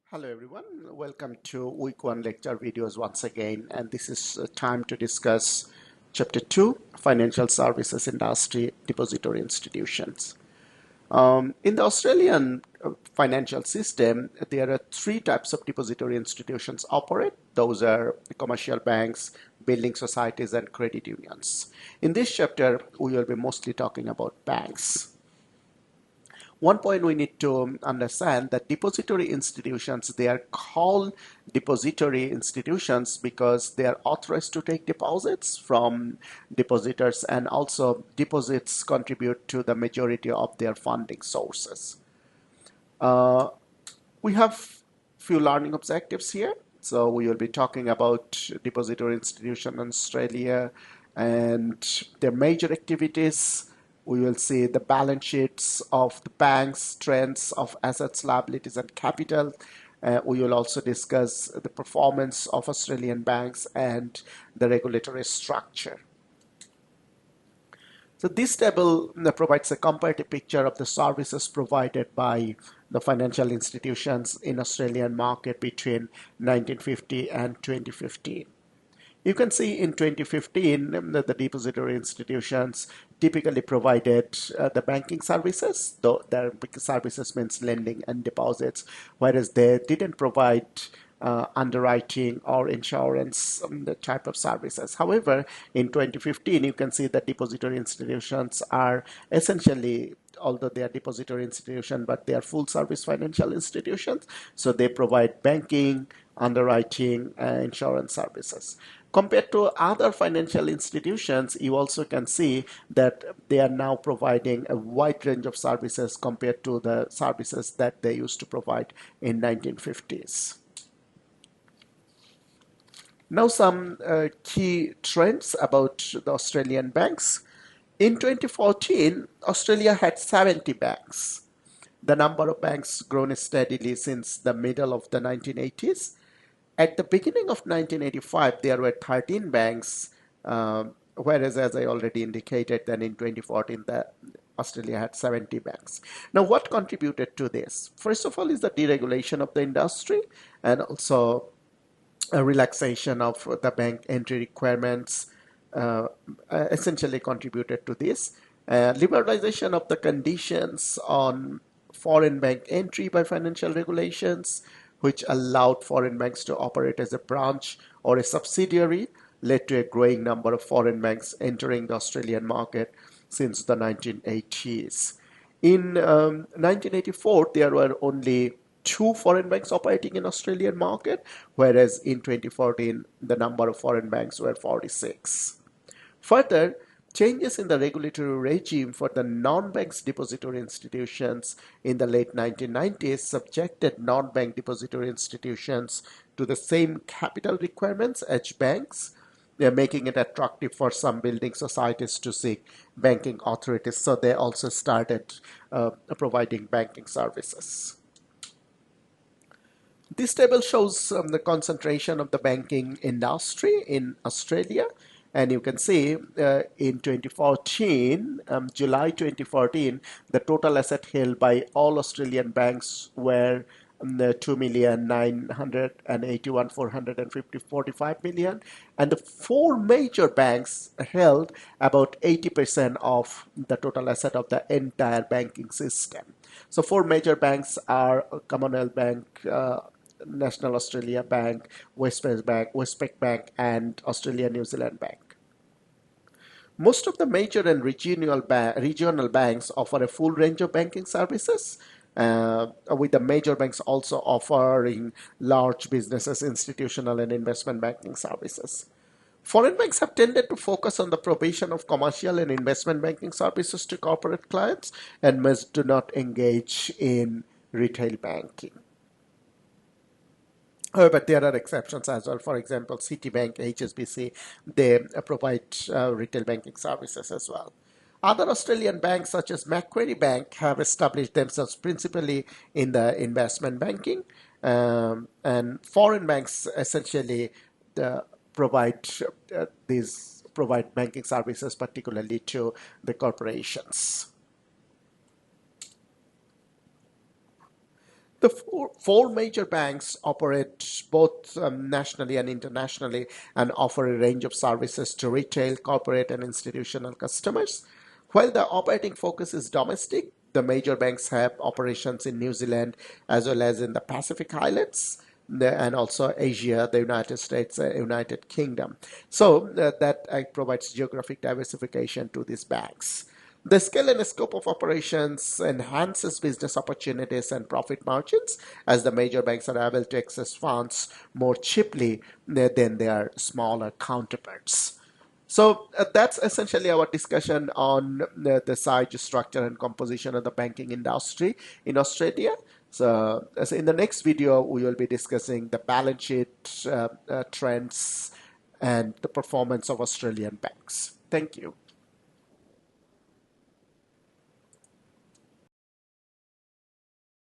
Hello everyone, welcome to week 1 lecture videos once again, and this is time to discuss chapter 2, financial services industry, depository institutions. In the Australian financial system, there are three types of depository institutions operate. Those are the commercial banks, building societies, and credit unions. In this chapter, we will be mostly talking about banks. One point we need to understand that depository institutions, they are called depository institutions because they are authorized to take deposits from depositors, and also deposits contribute to the majority of their funding sources. We have few learning objectives here. So we will be talking about depository institution in Australia and their major activities. We will see the balance sheets of the banks, trends of assets, liabilities, and capital. We will also discuss the performance of Australian banks and the regulatory structure. So this table provides a comparative picture of the services provided by the financial institutions in Australian market between 1950 and 2015. You can see in 2015 that the depository institutions typically provided the banking services, though their services means lending and deposits, whereas they didn't provide underwriting or insurance the type of services. However, in 2015, you can see that depository institutions are essentially, although they are depository institutions, but they are full service financial institutions. So they provide banking, underwriting, insurance services. Compared to other financial institutions, you also can see that they are now providing a wide range of services compared to the services that they used to provide in 1950s. Now some key trends about the Australian banks. In 2014, Australia had 70 banks. The number of banks grown steadily since the middle of the 1980s. At the beginning of 1985, there were 13 banks, whereas as I already indicated, then in 2014, Australia had 70 banks. Now, what contributed to this? First of all is the deregulation of the industry, and also a relaxation of the bank entry requirements essentially contributed to this. Liberalization of the conditions on foreign bank entry by financial regulations, which allowed foreign banks to operate as a branch or a subsidiary, led to a growing number of foreign banks entering the Australian market since the 1980s. In 1984, there were only 2 foreign banks operating in Australian market, whereas in 2014, the number of foreign banks were 46. Further, changes in the regulatory regime for the non-banks depository institutions in the late 1990s subjected non-bank depository institutions to the same capital requirements as banks, making it attractive for some building societies to seek banking authorities. So they also started providing banking services. This table shows the concentration of the banking industry in Australia. And you can see in 2014, July 2014, the total asset held by all Australian banks were 2,981,445 million, and the 4 major banks held about 80% of the total asset of the entire banking system. So 4 major banks are Commonwealth Bank, National Australia Bank, Westpac Bank, and Australia New Zealand Bank. Most of the major and regional banks offer a full range of banking services, with the major banks also offering large businesses, institutional and investment banking services. Foreign banks have tended to focus on the provision of commercial and investment banking services to corporate clients, and most do not engage in retail banking. However, there are exceptions as well. For example, Citibank, HSBC, they provide retail banking services as well. Other Australian banks such as Macquarie Bank have established themselves principally in the investment banking, and foreign banks essentially provide banking services particularly to the corporations. The four major banks operate both nationally and internationally and offer a range of services to retail, corporate, and institutional customers. While the operating focus is domestic, the major banks have operations in New Zealand as well as in the Pacific Islands and also Asia, the United States, United Kingdom. So that provides geographic diversification to these banks. The scale and scope of operations enhances business opportunities and profit margins as the major banks are able to access funds more cheaply than their smaller counterparts. So that's essentially our discussion on the size, structure, and composition of the banking industry in Australia. So, as in the next video, we will be discussing the balance sheet trends and the performance of Australian banks. Thank you.